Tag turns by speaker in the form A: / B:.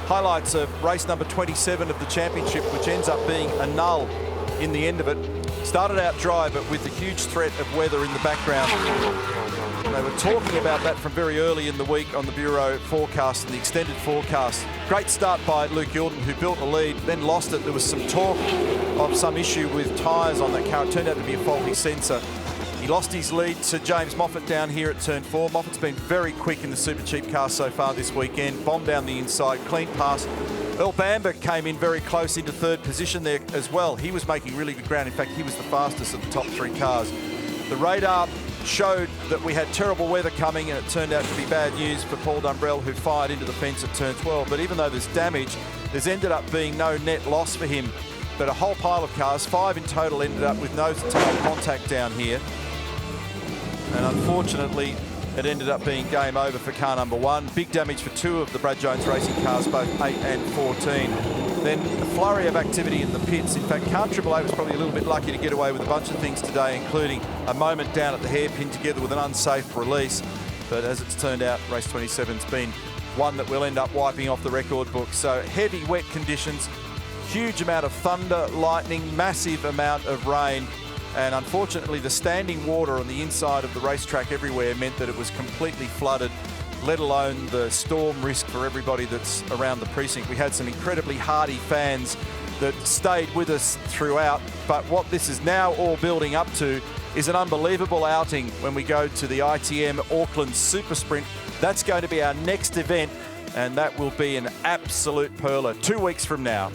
A: Highlights of race number 27 of the championship, which ends up being a null in the end of it. Started out dry, but with a huge threat of weather in the background. They were talking about that from very early in the week on the Bureau forecast and the extended forecast. Great start by Luke Youlden, who built a lead, then lost it. There was some talk of some issue with tyres on that car. It turned out to be a faulty sensor. He lost his lead to James Moffat down here at turn 4. Moffat's been very quick in the Super Cheap car so far this weekend. Bombed down the inside, clean pass. Earl Bamber came in very close into third position there as well. He was making really good ground. In fact, he was the fastest of the top 3 cars. The radar showed that we had terrible weather coming, and it turned out to be bad news for Paul Dumbrell, who fired into the fence at turn 12. But even though there's damage, there's ended up being no net loss for him. But a whole pile of cars, 5 in total, ended up with nose-to-tail contact down here. And unfortunately, it ended up being game over for car number 1. Big damage for 2 of the Brad Jones Racing cars, both 8 and 14. Then a flurry of activity in the pits. In fact, Car Triple A was probably a little bit lucky to get away with a bunch of things today, including a moment down at the hairpin together with an unsafe release. But as it's turned out, race 27's been one that will end up wiping off the record book. So heavy, wet conditions, huge amount of thunder, lightning, massive amount of rain. And unfortunately, the standing water on the inside of the racetrack everywhere meant that it was completely flooded, let alone the storm risk for everybody that's around the precinct. We had some incredibly hardy fans that stayed with us throughout, but what this is now all building up to is an unbelievable outing when we go to the ITM Auckland Super Sprint. That's going to be our next event, and that will be an absolute perler 2 weeks from now.